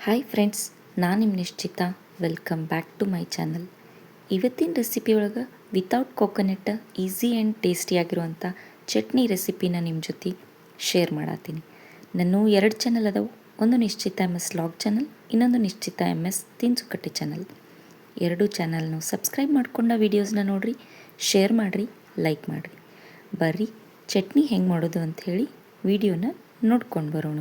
Hi friends, ನಾನು ನಿಮ್ಮ Nishchitha. Welcome back to my channel. ಇವತ್ತಿನ ರೆಸಿಪಿ ಒಳಗೆ ವಿತೌಟ್ ಕೋಕೋನಟ್ ಈಸಿ ಆ್ಯಂಡ್ ಟೇಸ್ಟಿಯಾಗಿರುವಂಥ ಚಟ್ನಿ ರೆಸಿಪಿನ ನಿಮ್ಮ ಜೊತೆ ಶೇರ್ ಮಾಡತ್ತೀನಿ. ನಾನು 2 ಚಾನಲ್ ಅದಾವೆ. ಒಂದು ನಿಶ್ಚಿತ MS ಲಾಗ್ ಚಾನಲ್, ಇನ್ನೊಂದು ನಿಶ್ಚಿತ MS ತಿನಿಸುಕಟ್ಟೆ ಚಾನಲ್. 2 ಚಾನಲ್ನು ಸಬ್ಸ್ಕ್ರೈಬ್ ಮಾಡ್ಕೊಂಡ ವೀಡಿಯೋಸ್ನ ನೋಡಿರಿ, ಶೇರ್ ಮಾಡಿರಿ, ಲೈಕ್ ಮಾಡಿರಿ. ಬರ್ರಿ ಚಟ್ನಿ ಹೆಂಗೆ ಮಾಡೋದು ಅಂಥೇಳಿ ವಿಡಿಯೋನ ನೋಡ್ಕೊಂಡು ಬರೋಣ.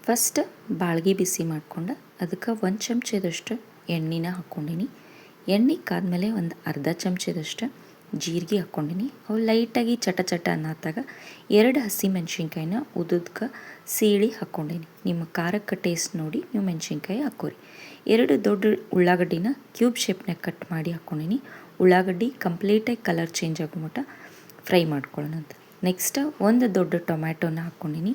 ಫಸ್ಟ್ ಬಾಳ್ಗೆ ಬಿಸಿ ಮಾಡ್ಕೊಂಡು ಅದಕ್ಕೆ 1 ಚಮಚದಷ್ಟು ಎಣ್ಣೆನ ಹಾಕ್ಕೊಂಡೀನಿ. ಎಣ್ಣೆ ಕಾದ್ಮೇಲೆ ಒಂದು ಅರ್ಧ ಚಮಚದಷ್ಟು ಜೀರಿಗೆ ಹಾಕ್ಕೊಂಡೀನಿ. ಅವು ಲೈಟಾಗಿ ಚಟ ಅನ್ನತ್ತಾಗ 2 ಹಸಿಮೆಣ್ಸಿನ್ಕಾಯಿನ ಉದ್ದಕ್ಕೆ ಸೀಳಿ ಹಾಕ್ಕೊಂಡೀನಿ. ನಿಮ್ಮ ಖಾರಕ್ಕೆ ಟೇಸ್ಟ್ ನೋಡಿ ನೀವು ಮೆಣಸಿನ್ಕಾಯಿ ಹಾಕೋರಿ. 2 ದೊಡ್ಡ ಉಳ್ಳಾಗಡ್ಡಿನ ಕ್ಯೂಬ್ ಶೇಪ್ನಾಗ ಕಟ್ ಮಾಡಿ ಹಾಕ್ಕೊಂಡೀನಿ. ಉಳ್ಳಾಗಡ್ಡಿ ಕಂಪ್ಲೀಟಾಗಿ ಕಲರ್ ಚೇಂಜ್ ಆಗೋ ಮಟ್ಟ ಫ್ರೈ ಮಾಡ್ಕೊಳ್ಳೋಣಂತ. ನೆಕ್ಸ್ಟ್ ಒಂದು ದೊಡ್ಡ ಟೊಮ್ಯಾಟೋನ ಹಾಕ್ಕೊಂಡೀನಿ.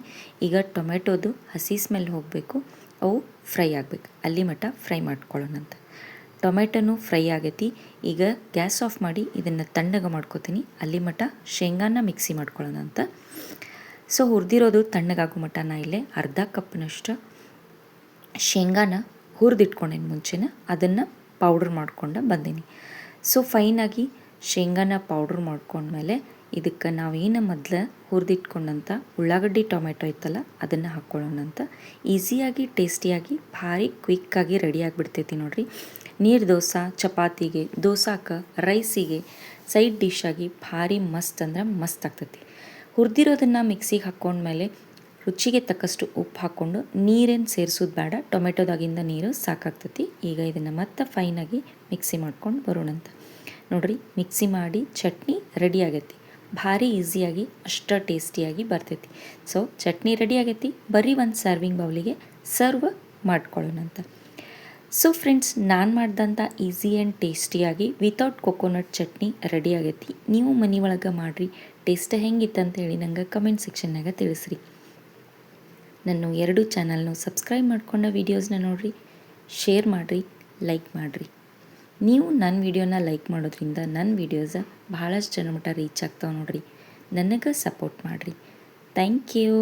ಈಗ ಟೊಮೆಟೊದು ಹಸಿ ಸ್ಮೆಲ್ ಹೋಗಬೇಕು, ಅವು ಫ್ರೈ ಆಗಬೇಕು, ಅಲ್ಲಿ ಮಟ್ಟ ಫ್ರೈ ಮಾಡ್ಕೊಳ್ಳೋಣಂತ. ಟೊಮೆಟೊನು ಫ್ರೈ ಆಗೈತಿ. ಈಗ ಗ್ಯಾಸ್ ಆಫ್ ಮಾಡಿ ಇದನ್ನು ತಣ್ಣಗೆ ಮಾಡ್ಕೋತೀನಿ. ಅಲ್ಲಿ ಮಟ್ಟ ಶೇಂಗಾನ ಮಿಕ್ಸಿ ಮಾಡ್ಕೊಳ್ಳೋಣಂತ. ಸೊ ಹುರಿದಿರೋದು ತಣ್ಣಗಾಗೋ ಮಟ್ಟ ನಾ ಇಲ್ಲೇ ಅರ್ಧ ಕಪ್ನಷ್ಟು ಶೇಂಗಾನ ಹುರಿದಿಟ್ಕೊಂಡೇನಿ ಮುಂಚೆನ, ಅದನ್ನು ಪೌಡ್ರ್ ಮಾಡ್ಕೊಂಡು ಬಂದೀನಿ. ಸೊ ಫೈನಾಗಿ ಶೇಂಗಾನ ಪೌಡ್ರ್ ಮಾಡ್ಕೊಂಡ್ಮೇಲೆ ಇದಕ್ಕೆ ನಾವೇನು ಮೊದಲು ಹುರಿದಿಟ್ಕೊಂಡಂಥ ಉಳ್ಳಾಗಡ್ಡಿ ಟೊಮೆಟೊ ಇತ್ತಲ್ಲ ಅದನ್ನು ಹಾಕ್ಕೊಳ್ಳೋಣಂತ. ಈಸಿಯಾಗಿ ಟೇಸ್ಟಿಯಾಗಿ ಭಾರಿ ಕ್ವಿಕ್ಕಾಗಿ ರೆಡಿ ಆಗಿಬಿಡ್ತೈತಿ ನೋಡಿರಿ. ನೀರು ದೋಸೆ, ಚಪಾತಿಗೆ, ದೋಸಾಕ್ಕೆ, ರೈಸಿಗೆ ಸೈಡ್ ಡಿಶ್ಶಾಗಿ ಭಾರಿ ಮಸ್ತ್ ಅಂದ್ರೆ ಮಸ್ತ್ ಆಗ್ತೈತಿ. ಹುರಿದಿರೋದನ್ನು ಮಿಕ್ಸಿಗೆ ಹಾಕ್ಕೊಂಡ್ಮೇಲೆ ರುಚಿಗೆ ತಕ್ಕಷ್ಟು ಉಪ್ಪು ಹಾಕ್ಕೊಂಡು ನೀರೇನು ಸೇರಿಸೋದು ಬೇಡ, ಟೊಮೆಟೊದಾಗಿಂದ ನೀರು ಸಾಕಾಗ್ತೈತಿ. ಈಗ ಇದನ್ನು ಮತ್ತೆ ಫೈನಾಗಿ ಮಿಕ್ಸಿ ಮಾಡ್ಕೊಂಡು ಬರೋಣಂತ. ನೋಡಿರಿ, ಮಿಕ್ಸಿ ಮಾಡಿ ಚಟ್ನಿ ರೆಡಿ ಆಗೈತಿ. ಭಾರಿ ಈಸಿಯಾಗಿ ಅಷ್ಟು ಟೇಸ್ಟಿಯಾಗಿ ಬರ್ತೈತಿ. ಸೊ ಚಟ್ನಿ ರೆಡಿ ಆಗೈತಿ. ಬರೀ ಒಂದು ಸರ್ವಿಂಗ್ ಬೌಲಿಗೆ ಸರ್ವ್ ಮಾಡ್ಕೊಳ್ಳೋಣಂತ. ಸೊ ಫ್ರೆಂಡ್ಸ್, ನಾನು ಮಾಡಿದಂಥ ಈಸಿ ಆ್ಯಂಡ್ ಟೇಸ್ಟಿಯಾಗಿ ವಿತೌಟ್ ಕೊಕೊನಟ್ ಚಟ್ನಿ ರೆಡಿ ಆಗೈತಿ. ನೀವು ಮನೆ ಒಳಗೆ ಮಾಡಿರಿ. ಟೇಸ್ಟ್ ಹೆಂಗಿತ್ತು ಅಂತೇಳಿ ನಂಗೆ ಕಮೆಂಟ್ ಸೆಕ್ಷನ್ನಾಗ ತಿಳಿಸ್ರಿ. ನನ್ನ 2 ಚಾನಲ್ನು ಸಬ್ಸ್ಕ್ರೈಬ್ ಮಾಡ್ಕೊಂಡ ವೀಡಿಯೋಸ್ನ ನೋಡಿರಿ, ಶೇರ್ ಮಾಡಿರಿ, ಲೈಕ್ ಮಾಡಿರಿ. ನೀವು ನನ್ನ ವಿಡಿಯೋನ ಲೈಕ್ ಮಾಡೋದ್ರಿಂದ ನನ್ನ ವೀಡಿಯೋಸ ಭಾಳಷ್ಟು ಜನ ಮಟ್ಟ ರೀಚ್ ಆಗ್ತಾವೆ ನೋಡಿರಿ. ನನಗೆ ಸಪೋರ್ಟ್ ಮಾಡಿರಿ. Thank you.